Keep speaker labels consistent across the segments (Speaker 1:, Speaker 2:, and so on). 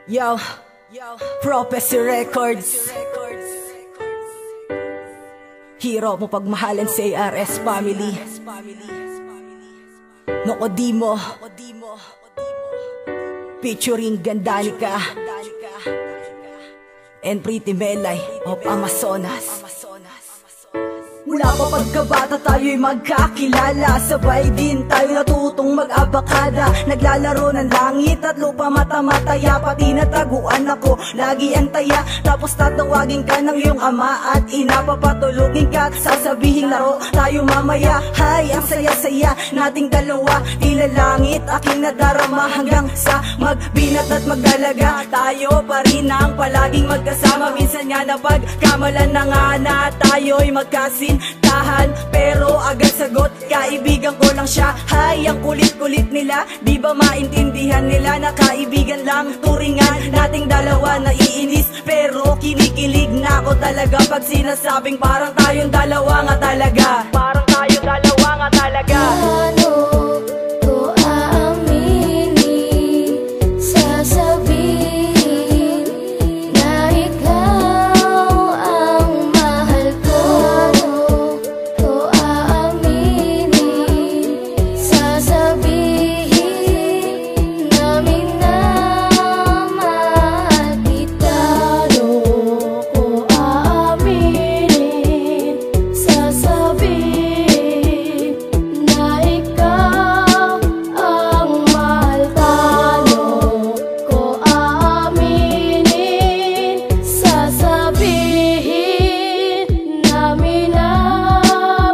Speaker 1: Yo, Prophecy Records. Hero mo pagmahalan sa ARS family. Nokodimo featuring Gandanica and Pretty Melay of Amazonas. Mula pa pagkabata tayo'y magkakilala, sabay din tayo natutong mag-abakada. Naglalaro ng langit at lupa, mata-mataya, pati nataguan ako, lagi antaya. Tapos tatawagin ka ng iyong ama at ina, papatulugin ka at sasabihin laro tayo mamaya. Hay, ang saya-saya nating dalawa, tila langit aking nadarama, hanggang sa magbinat at magdalaga. Tayo pa rin ang palaging magkasama, minsan nga napagkamalan na nga na tayo'y magkasin tahan, pero agad sagot, kaibigan ko lang siya. Hay, ang kulit-kulit nila, di ba maintindihan nila na kaibigan lang turingan nating dalawa. Naiinis pero kinikilig na ako talaga pag sinasabing parang tayong dalawa nga talaga. Parang tayong dalawa nga talaga.
Speaker 2: Ano ko aaminin, sasabihin na ikaw ang mahal ko. Sasabihin namin na mahal kita. Ko aaminin, sasabihin na ikaw ang mahal ka. Ko aaminin, sasabihin namin na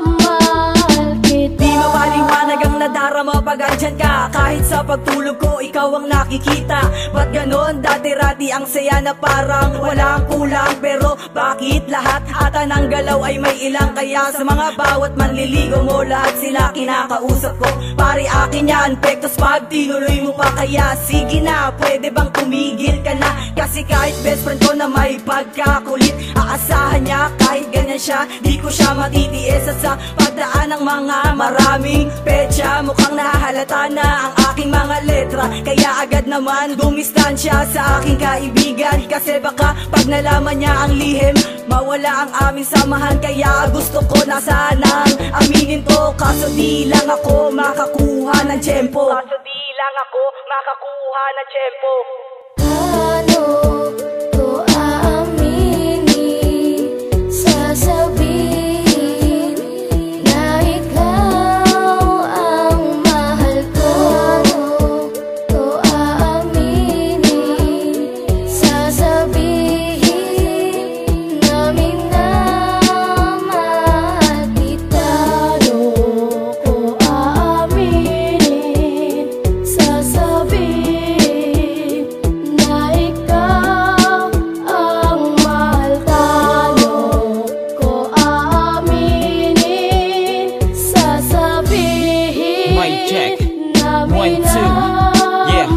Speaker 2: mahal kita.
Speaker 1: Di mapaliwanag ang nadarama pag andyan ka, kahit sa pagtulog ko ikaw ang nakikita. Ba't ganon? Dati-rati ang saya na parang walang kulang, pero bakit lahat ata ng galaw ay may ilang? Kaya sa mga bawat manliligo mo, lahat sila kinakausap ko. Pare akin yan, pektos pag tinuloy mo pa, kaya sige na, pwede bang tumigil ka na? Kasi kahit best friend ko na may pagkakulit, aasahan niya kahit ganyan siya, di ko siya matitiis. At sa pagdaan ng mga maraming petsa, mukhang nahahalata na ang aking mga letra, kaya agad naman dumistansya sa aking kaibigan. Kasi baka pag nalaman niya ang lihim, mawala ang aming samahan. Kaya gusto ko na sanang aminin to, kaso di lang ako makakuha ng tiyempo. Kaso di lang ako makakuha ng tiyempo.
Speaker 2: Ano ko aaminin, sasabihin na ikaw ang mahal ko. Ko aaminin, sasabihin namin na mahal kita. Ko aaminin, sasabihin na ikaw ang mahal ka. Ko aaminin, sasabihin
Speaker 3: Mic check.
Speaker 2: namin
Speaker 3: 1, 2. Yeah,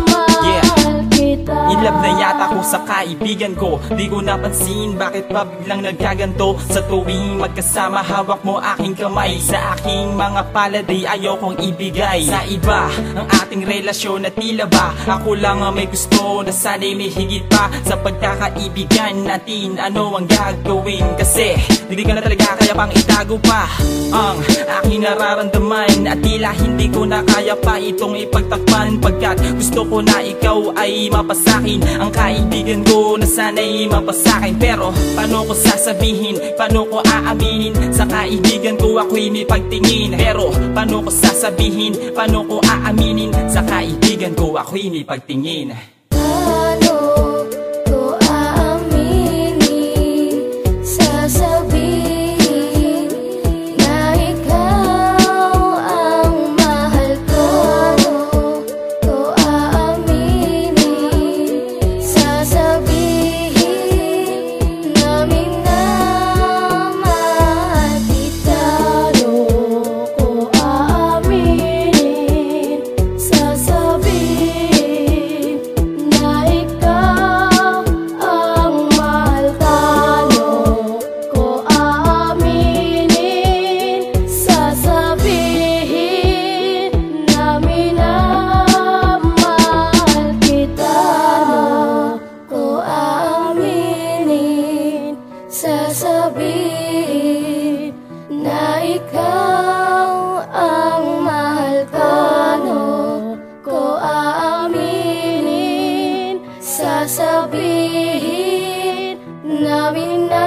Speaker 3: yeah.
Speaker 2: mahal kita.
Speaker 3: Inlove na yata ko sa kaibigan ko, di ko napansin bakit pa biglang nagkaganto. Sa tuwing magkasama, hawak mo aking kamay, sa aking mga palad ay ayokong ibigay sa iba ang ating relasyon, na tila ba ako lang ang may gusto, na sana'y may higit pa sa pagkakaibigan natin. Ano ang gagawin? Kasi hindi ka na talaga, kaya pang itago pa ang aking nararamdaman, at tila hindi ko na kaya pa itong ipagtakpan, pagkat gusto ko na ikaw ay mapasakin, ang kaibigan ko na sana'y mapasakin. Pero paano ko sasabihin, paano ko aaminin sa kaibigan ko ako'y may pagtingin? Pero paano ko sasabihin, paano ko aaminin sa kaibigan ko ako'y may pagtingin?
Speaker 2: Ano ko aaminin, sasabihin na ikaw ang mahal ko. Ko aaminin, sasabihin namin na mahal kita. Ko aaminin, sasabihin namin na